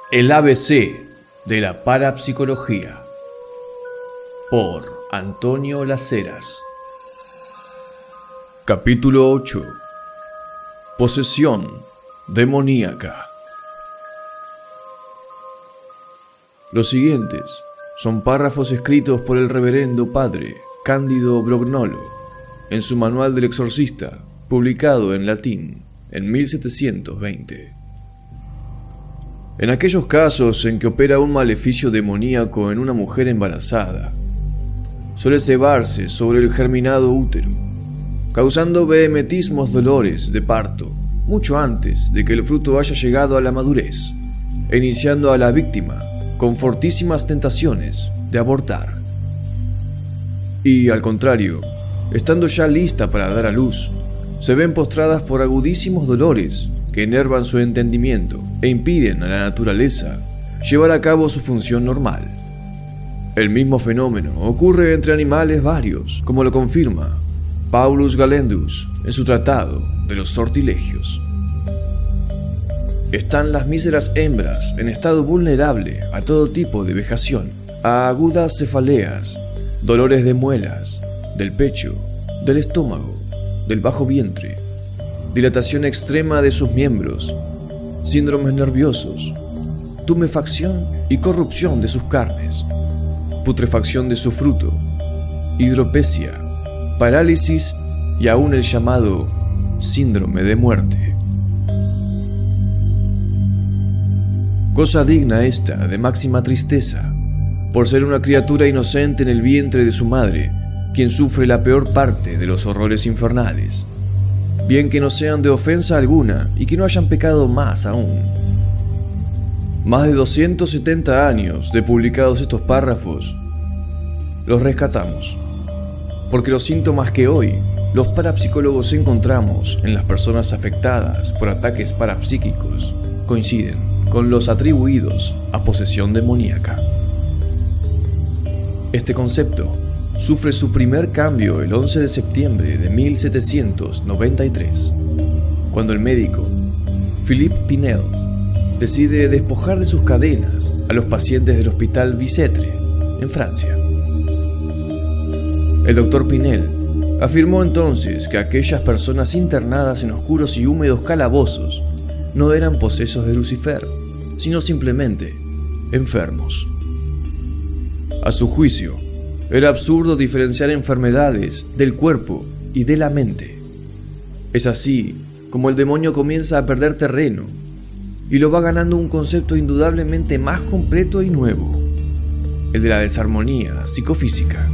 El ABC de la parapsicología, por Antonio Las Heras. Capítulo 8. Posesión demoníaca. Los siguientes son párrafos escritos por el reverendo padre Cándido Brognolo en su Manual del Exorcista, publicado en latín en 1720. En aquellos casos en que opera un maleficio demoníaco en una mujer embarazada, suele cebarse sobre el germinado útero, causando vehementísimos dolores de parto mucho antes de que el fruto haya llegado a la madurez, e iniciando a la víctima con fortísimas tentaciones de abortar. Y al contrario, estando ya lista para dar a luz, se ven postradas por agudísimos dolores que enervan su entendimiento e impiden a la naturaleza llevar a cabo su función normal. El mismo fenómeno ocurre entre animales varios, como lo confirma Paulus Galendus en su tratado de los sortilegios. Están las míseras hembras en estado vulnerable a todo tipo de vejación, a agudas cefaleas, dolores de muelas, del pecho, del estómago, del bajo vientre, dilatación extrema de sus miembros, síndromes nerviosos, tumefacción y corrupción de sus carnes, putrefacción de su fruto, hidropesia, parálisis y aún el llamado síndrome de muerte. Cosa digna esta de máxima tristeza, por ser una criatura inocente en el vientre de su madre, quien sufre la peor parte de los horrores infernales, bien que no sean de ofensa alguna y que no hayan pecado más aún. Más de 270 años de publicados estos párrafos, los rescatamos, porque los síntomas que hoy los parapsicólogos encontramos en las personas afectadas por ataques parapsíquicos coinciden con los atribuidos a posesión demoníaca. Este concepto sufre su primer cambio el 11 de septiembre de 1793, cuando el médico Philippe Pinel decide despojar de sus cadenas a los pacientes del Hospital Bicêtre, en Francia. El doctor Pinel afirmó entonces que aquellas personas internadas en oscuros y húmedos calabozos no eran posesos de Lucifer, sino simplemente enfermos. A su juicio, era absurdo diferenciar enfermedades del cuerpo y de la mente. Es así como el demonio comienza a perder terreno y lo va ganando un concepto indudablemente más completo y nuevo, el de la desarmonía psicofísica.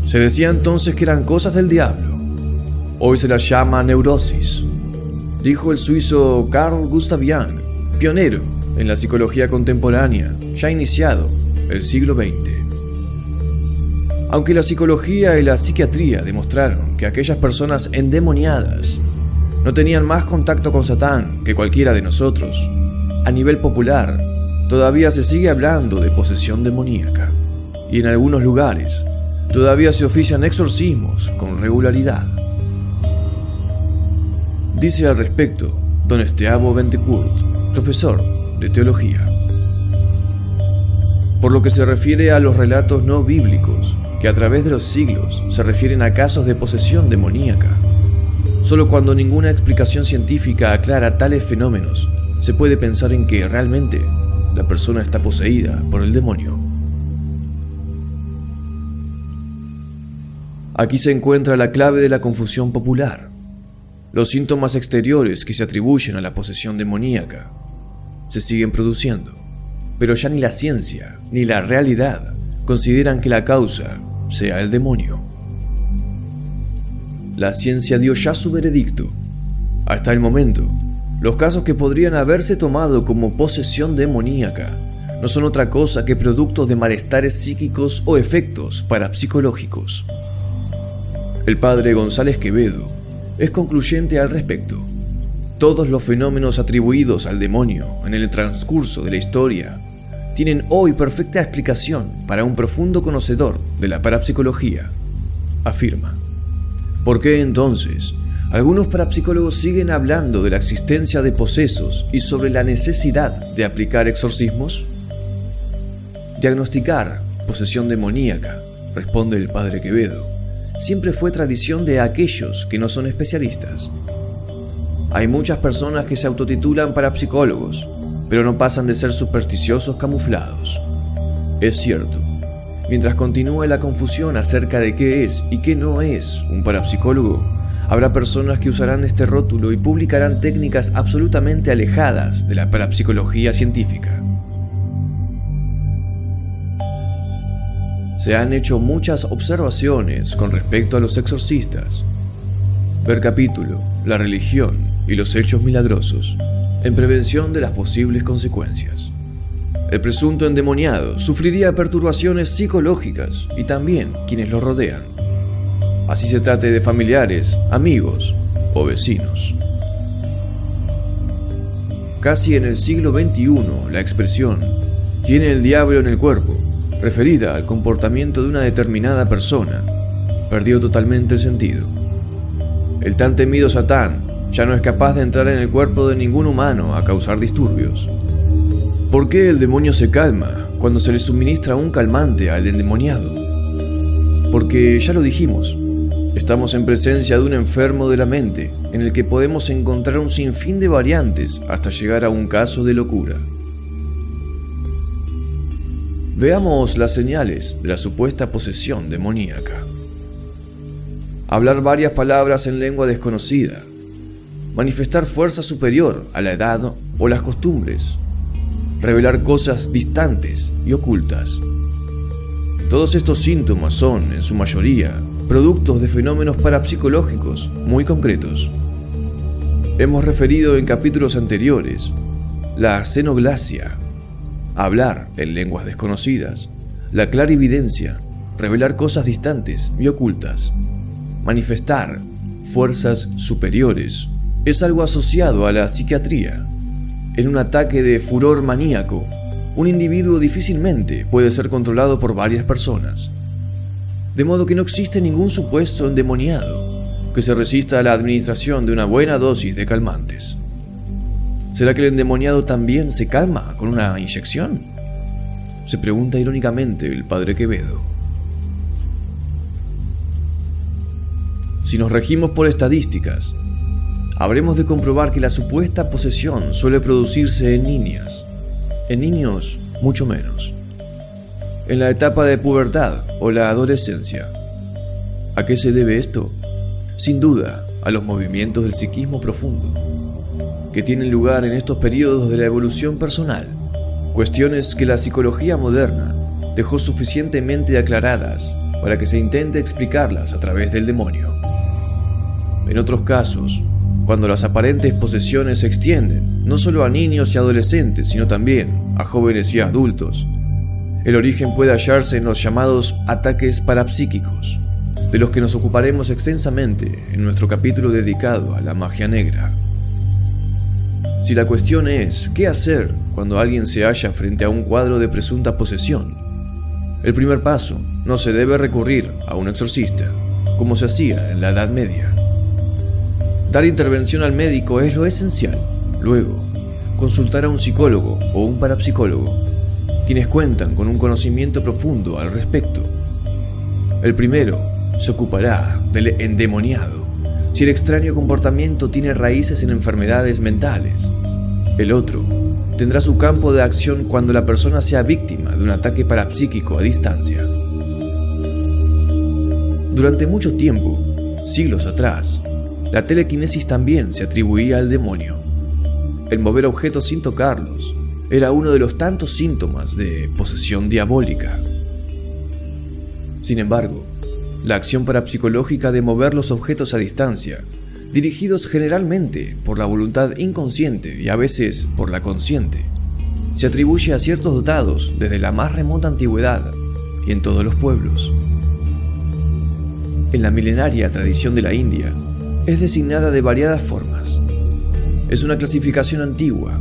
Se decía entonces que eran cosas del diablo. Hoy se las llama neurosis, dijo el suizo Carl Gustav Jung, pionero en la psicología contemporánea, ya iniciado el siglo XX. Aunque la psicología y la psiquiatría demostraron que aquellas personas endemoniadas no tenían más contacto con Satán que cualquiera de nosotros, a nivel popular todavía se sigue hablando de posesión demoníaca, y en algunos lugares todavía se ofician exorcismos con regularidad. Dice al respecto don Esteabo Bentecourt, profesor de teología. Por lo que se refiere a los relatos no bíblicos, que a través de los siglos se refieren a casos de posesión demoníaca, solo cuando ninguna explicación científica aclara tales fenómenos, se puede pensar en que realmente la persona está poseída por el demonio. Aquí se encuentra la clave de la confusión popular. Los síntomas exteriores que se atribuyen a la posesión demoníaca se siguen produciendo, pero ya ni la ciencia ni la realidad consideran que la causa sea el demonio. La ciencia dio ya su veredicto. Hasta el momento, los casos que podrían haberse tomado como posesión demoníaca no son otra cosa que productos de malestares psíquicos o efectos parapsicológicos. El padre González Quevedo es concluyente al respecto. Todos los fenómenos atribuidos al demonio en el transcurso de la historia tienen hoy perfecta explicación para un profundo conocedor de la parapsicología, afirma. ¿Por qué entonces Algunos parapsicólogos siguen hablando de la existencia de posesos y sobre la necesidad de aplicar exorcismos. Diagnosticar posesión demoníaca, responde el padre Quevedo, siempre fue tradición de aquellos que no son especialistas. Hay muchas personas que se autotitulan parapsicólogos, pero no pasan de ser supersticiosos camuflados. Es cierto, mientras continúe la confusión acerca de qué es y qué no es un parapsicólogo, habrá personas que usarán este rótulo y publicarán técnicas absolutamente alejadas de la parapsicología científica. Se han hecho muchas observaciones con respecto a los exorcistas. Ver capítulo, la religión y los hechos milagrosos, en prevención de las posibles consecuencias. El presunto endemoniado sufriría perturbaciones psicológicas y también quienes lo rodean, así se trate de familiares, amigos o vecinos. Casi en el siglo XXI, la expresión "tiene el diablo en el cuerpo", referida al comportamiento de una determinada persona, perdió totalmente el sentido. El tan temido Satán ya no es capaz de entrar en el cuerpo de ningún humano a causar disturbios. ¿Por qué el demonio se calma cuando se le suministra un calmante al endemoniado? Porque, ya lo dijimos, estamos en presencia de un enfermo de la mente en el que podemos encontrar un sinfín de variantes hasta llegar a un caso de locura. Veamos las señales de la supuesta posesión demoníaca. Hablar varias palabras en lengua desconocida. Manifestar fuerza superior a la edad o las costumbres. Revelar cosas distantes y ocultas. Todos estos síntomas son, en su mayoría, productos de fenómenos parapsicológicos muy concretos. Hemos referido en capítulos anteriores la xenoglasia, hablar en lenguas desconocidas, la clarividencia, revelar cosas distantes y ocultas, manifestar fuerzas superiores. Es algo asociado a la psiquiatría. En un ataque de furor maníaco, un individuo difícilmente puede ser controlado por varias personas, de modo que no existe ningún supuesto endemoniado que se resista a la administración de una buena dosis de calmantes. ¿Será que el endemoniado también se calma con una inyección?, se pregunta irónicamente el padre Quevedo. Si nos regimos por estadísticas, habremos de comprobar que la supuesta posesión suele producirse en niñas, en niños mucho menos, en la etapa de pubertad o la adolescencia. ¿A qué se debe esto? Sin duda, a los movimientos del psiquismo profundo, que tienen lugar en estos periodos de la evolución personal, cuestiones que la psicología moderna dejó suficientemente aclaradas para que se intente explicarlas a través del demonio. En otros casos, cuando las aparentes posesiones se extienden no solo a niños y adolescentes, sino también a jóvenes y adultos, el origen puede hallarse en los llamados ataques parapsíquicos, de los que nos ocuparemos extensamente en nuestro capítulo dedicado a la magia negra. Si la cuestión es ¿qué hacer cuando alguien se halla frente a un cuadro de presunta posesión?, el primer paso no se debe recurrir a un exorcista, como se hacía en la Edad Media. Dar intervención al médico es lo esencial. Luego, consultar a un psicólogo o un parapsicólogo, quienes cuentan con un conocimiento profundo al respecto. El primero se ocupará del endemoniado, si el extraño comportamiento tiene raíces en enfermedades mentales. El otro tendrá su campo de acción cuando la persona sea víctima de un ataque parapsíquico a distancia. Durante mucho tiempo, siglos atrás, la telequinesis también se atribuía al demonio. El mover objetos sin tocarlos era uno de los tantos síntomas de posesión diabólica. Sin embargo, la acción parapsicológica de mover los objetos a distancia, dirigidos generalmente por la voluntad inconsciente y a veces por la consciente, se atribuye a ciertos dotados desde la más remota antigüedad y en todos los pueblos. En la milenaria tradición de la India, es designada de variadas formas. Es una clasificación antigua.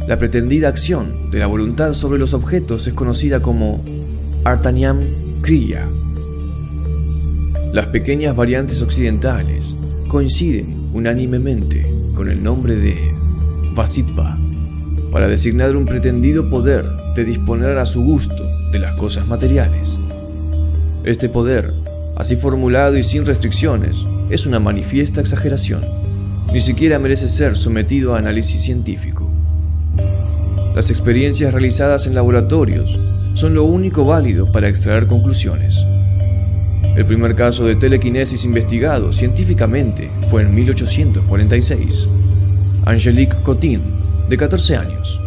La pretendida acción de la voluntad sobre los objetos es conocida como Artanyam Kriya. Las pequeñas variantes occidentales coinciden unánimemente con el nombre de Vasitva, para designar un pretendido poder de disponer a su gusto de las cosas materiales. Este poder, así formulado y sin restricciones, es una manifiesta exageración. Ni siquiera merece ser sometido a análisis científico. Las experiencias realizadas en laboratorios son lo único válido para extraer conclusiones. El primer caso de telequinesis investigado científicamente fue en 1846. Angelique Cotin, de 14 años,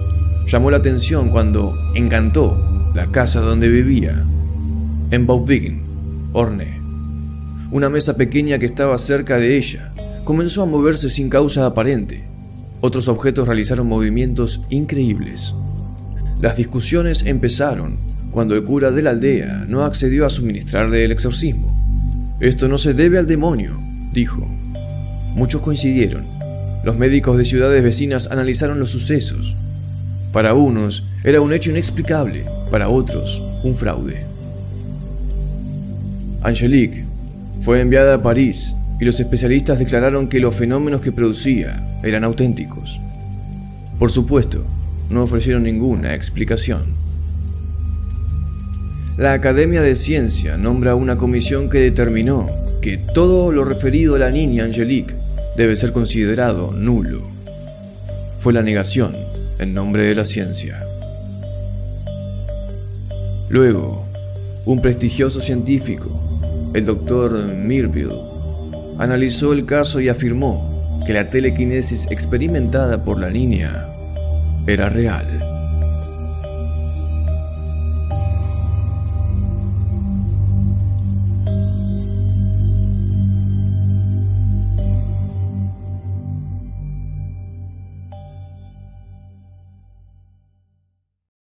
llamó la atención cuando encantó la casa donde vivía, en Beauvais, Orne. Una mesa pequeña que estaba cerca de ella comenzó a moverse sin causa aparente. Otros objetos realizaron movimientos increíbles. Las discusiones empezaron cuando el cura de la aldea no accedió a suministrarle el exorcismo. «Esto no se debe al demonio», dijo. Muchos coincidieron. Los médicos de ciudades vecinas analizaron los sucesos. Para unos era un hecho inexplicable, para otros un fraude. Angelique fue enviada a París y los especialistas declararon que los fenómenos que producía eran auténticos. Por supuesto, no ofrecieron ninguna explicación. La Academia de Ciencia nombra una comisión que determinó que todo lo referido a la niña Angelique debe ser considerado nulo. Fue la negación en nombre de la ciencia. Luego, un prestigioso científico, el Dr. Mirville, analizó el caso y afirmó que la telequinesis experimentada por la niña era real.